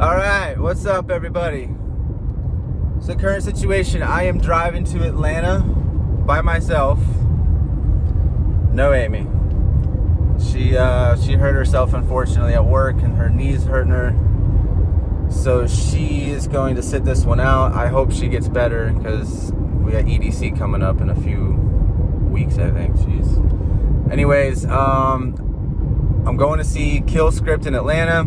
All right, what's up, everybody? So, current situation: I am driving to Atlanta by myself. No Aimee. She hurt herself, unfortunately, at work, and her knee's hurting her. So she is going to sit this one out. I hope she gets better because we got EDC coming up in a few weeks, I think. Jeez. Anyways, I'm going to see Killscript in Atlanta.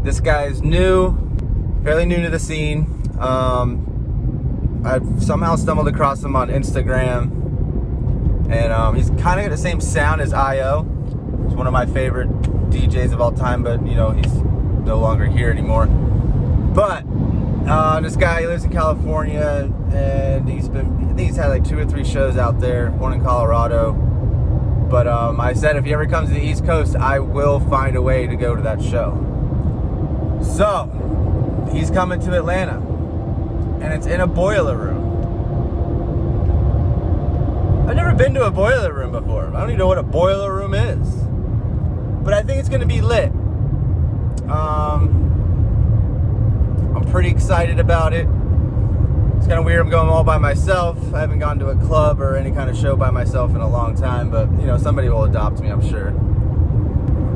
This guy is new, fairly new to the scene. I've somehow stumbled across him on Instagram, and he's kind of got the same sound as IO. He's one of my favorite DJs of all time, but you know, he's no longer here anymore. But this guy, he lives in California, and I think he's had like 2 or 3 shows out there, one in Colorado. But I said if he ever comes to the East Coast, I will find a way to go to that show. So he's coming to Atlanta, and it's in a boiler room. I've never been to a boiler room before. I don't even know what a boiler room is, but I think it's going to be lit. I'm pretty excited about it. It's kind of weird I'm going all by myself. I haven't gone to a club or any kind of show by myself in a long time, but you know, somebody will adopt me, I'm sure.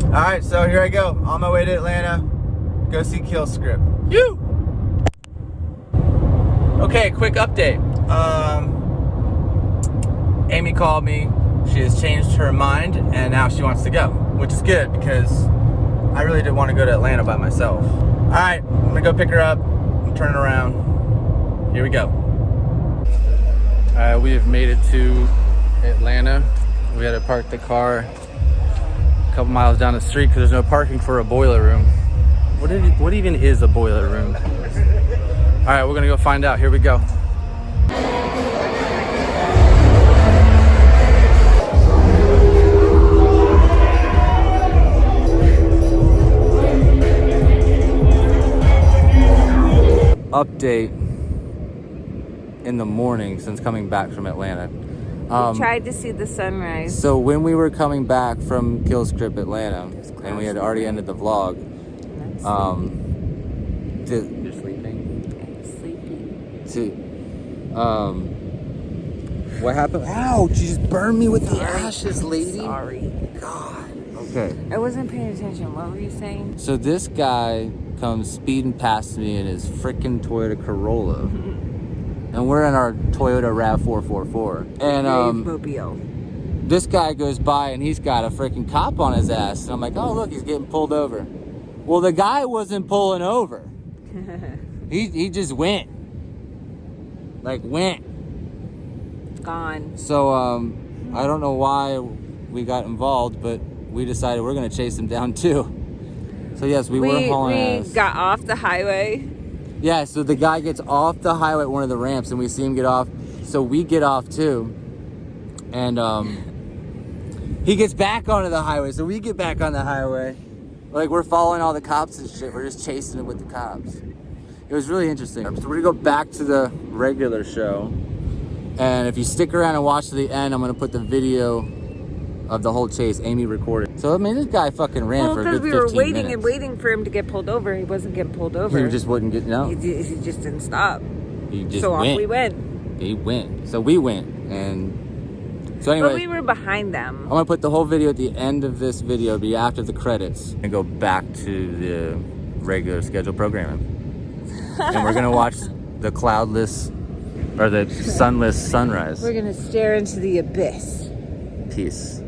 Alright, so here I go. On my way to Atlanta. Go see Killscript. You. Okay, quick update. Aimee called me. She has changed her mind, and now she wants to go, which is good because I really didn't want to go to Atlanta by myself. All right, I'm gonna go pick her up. I'm turning around. Here we go. We have made it to Atlanta. We had to park the car a couple miles down the street because there's no parking for a boiler room. What even is a boiler room? All right, we're gonna go find out. Here we go. Update in the morning since coming back from Atlanta. We tried to see the sunrise. So when we were coming back from Killscript Atlanta, and we had already ended the vlog, you're sleeping? I'm sleeping. What happened? Ow, you just burned me with the ashes, lady. Sorry. God. Okay. I wasn't paying attention. What were you saying? So this guy comes speeding past me in his freaking Toyota Corolla. And we're in our Toyota RAV444. And Mobile. this guy goes by and he's got a freaking cop on his ass. And I'm like, oh look, he's getting pulled over. Well, the guy wasn't pulling over. he just went. Like went. Gone. So I don't know why we got involved, but we decided we're gonna chase him down too. So yes, we were hauling ass. We got off the highway. Yeah, so the guy gets off the highway at one of the ramps, and we see him get off. So we get off too, and he gets back onto the highway. So we get back on the highway, like we're following all the cops and shit. We're just chasing him with the cops. It was really interesting. So we're gonna go back to the regular show, and if you stick around and watch to the end, I'm gonna put the video of the whole chase. Aimee recorded. So I mean, this guy fucking ran for a good 15 minutes. Because we were waiting and waiting for him to get pulled over. He wasn't getting pulled over. He just wouldn't get, no. He just didn't stop. He just so went. Off we went. He went. So we went. And so anyway. But we were behind them. I'm going to put the whole video at the end of this video, be after the credits, and go back to the regular scheduled programming. And we're going to watch the cloudless, or the sunless sunrise. We're going to stare into the abyss. Peace.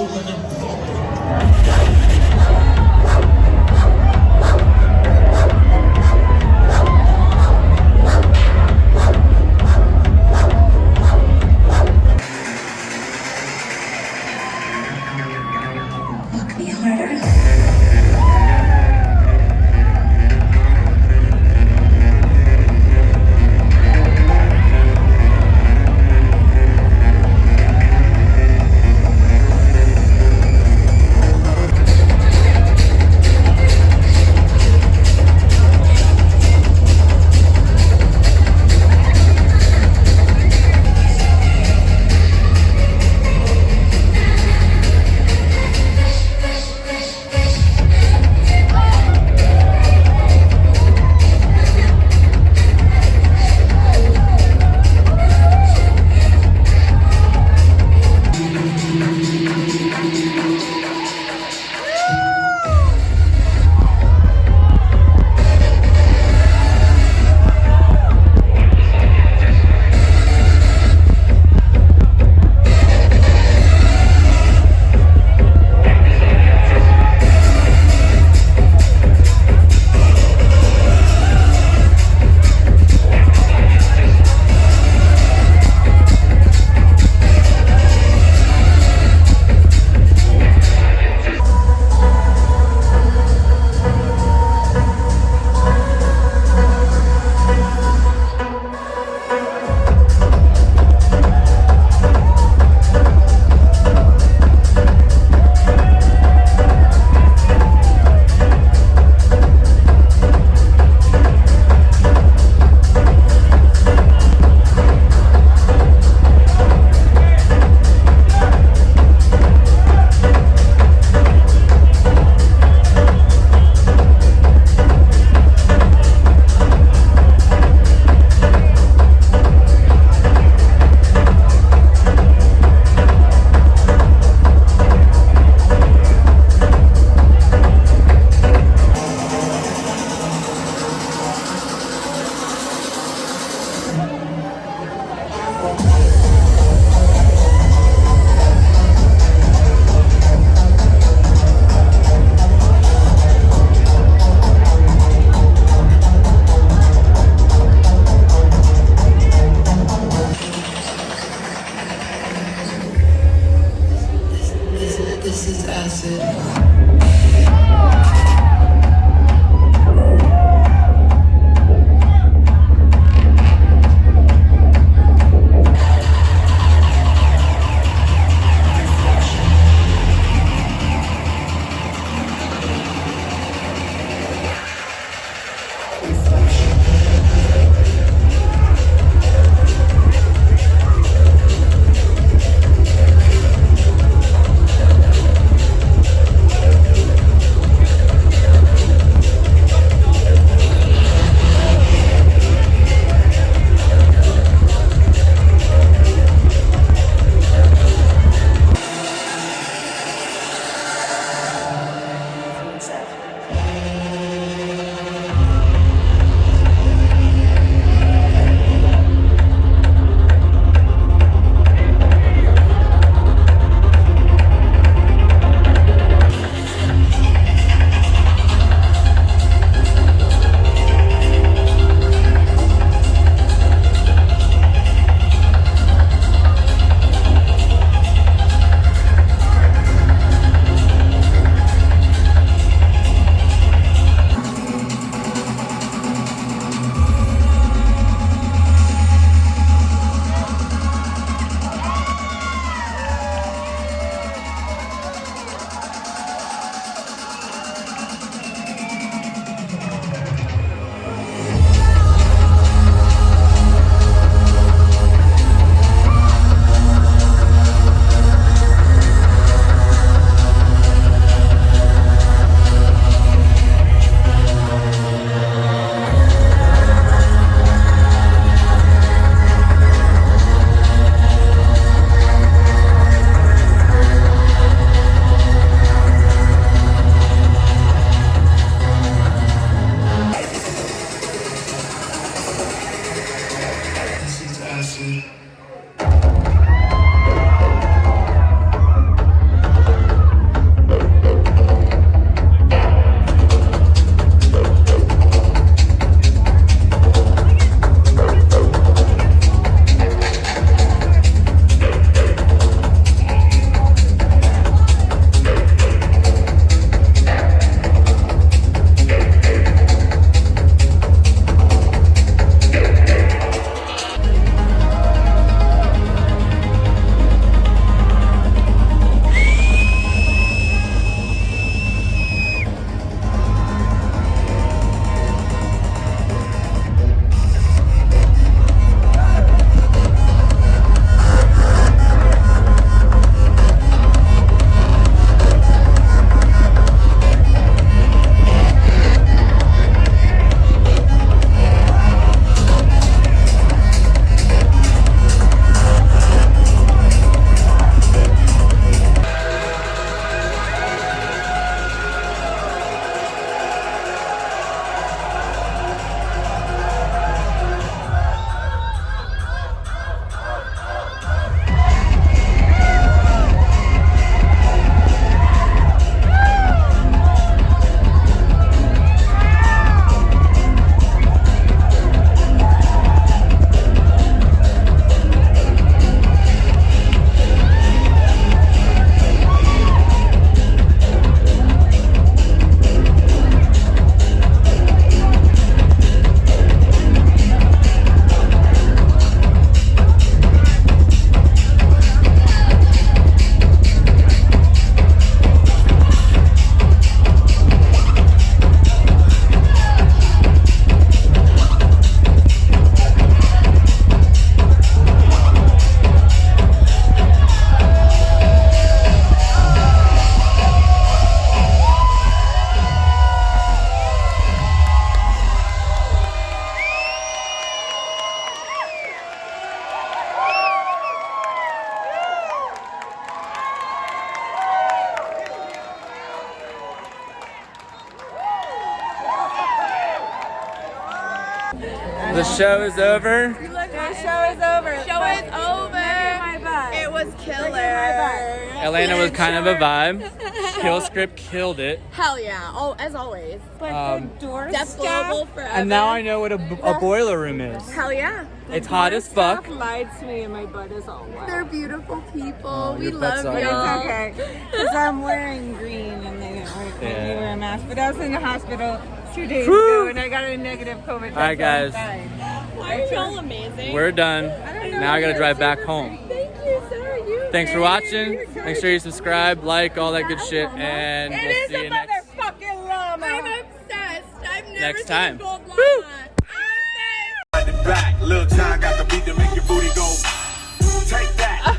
Look me harder. This is acid. The show is over. The show is over. Show is over. It was killer. Atlanta was kind of a vibe. Killscript killed it. Hell yeah. Oh, as always. But the door Death Global forever. And now I know what a boiler room is. Hell yeah. It's hot as fuck. lied to me and my butt is all wet. They're beautiful people. We your butt's love all y'all. It's okay. Because I'm wearing green and they didn't make me wear a mask. But I was in the hospital 2 days ago and I got a negative COVID test. All right, guys. Why are y'all amazing? We're done. Now I gotta drive back home. Thank you, sir. You Thanks for watching. Make sure you subscribe, like, all that good shit, and we'll see you next motherfucking llama. I'm obsessed. I've never Next seen time. a gold llama. I'm obsessed. Back, little time got the beat to make your booty go. Take that.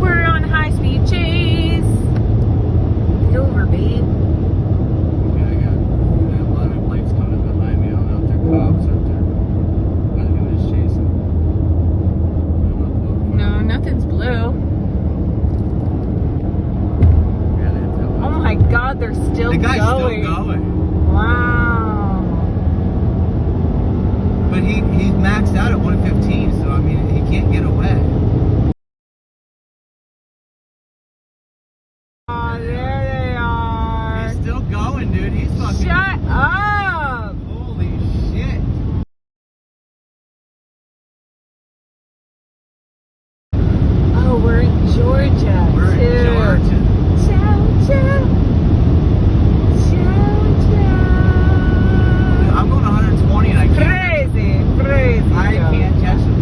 We're on high-speed chase. Get over, babe. Yeah, I got a lot of plates coming behind me. I don't know if they're cops or if they're just chasing. No, nothing's blue. Oh my God, they're still The guy's going. still going. Wow. But he's maxed out at 115, so I mean, he can't get away. Oh, there they are. He's still going, dude. He's fucking... Shut up. Holy shit. Oh, we're in Georgia. We're in too. Georgia. Georgia. Georgia. I'm going 120 and I can't... Crazy. I can't catch him.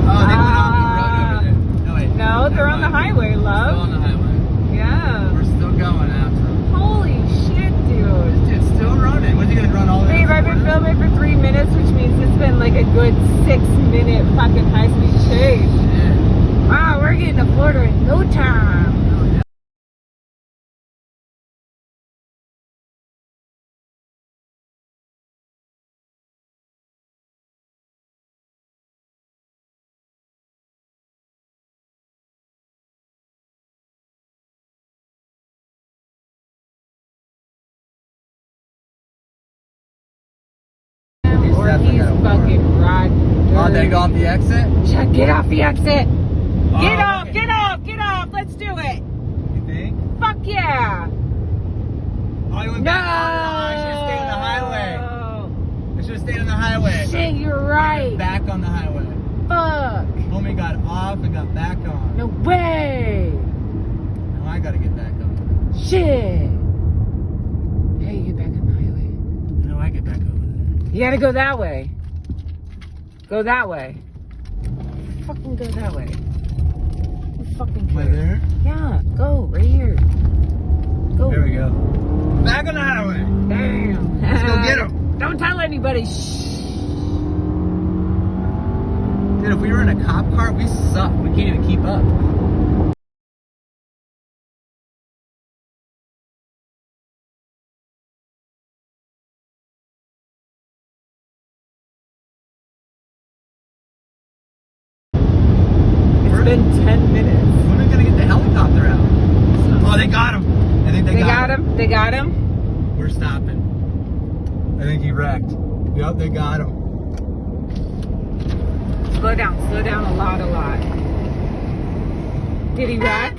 Oh, they went off the road over there. No, wait. No, they're on the highway, Still love. on the highway. Yeah. We're still going after him. Holy shit, dude. It's still running. When's he gonna run all the way? Babe, I've been filming for 3 minutes, which means it's been like a good 6-minute fucking high-speed chase. Shit. Wow, we're getting to Florida in no time. Or he's fucking riding. Oh, they go off the exit? Check, get off the exit. Get Oh, off, okay. get off, get off. Let's do it. You think? Fuck yeah. Oh, you went No. back. Oh, I should have stayed on the highway. I should have stayed on the highway. Shit, you're right. Back on the highway. Fuck. Homie got off and got back on. No way. Now I gotta get back on. Shit. How you get back on the highway? Now I get back over there. You gotta go that way. Go that way. Fucking go that way. You fucking Am I care. there? Yeah, go right here. Go. There we go. Back on the highway. Damn. Let's go get him. Don't tell anybody. Shh. Dude, if we were in a cop car, we suck. We can't even keep up. It's been 10 minutes. When are we gonna get the helicopter out? Oh, they got him. I think They got him. They got him. We're stopping. I think he wrecked. Yep, they got him. Slow down a lot. Did he wreck?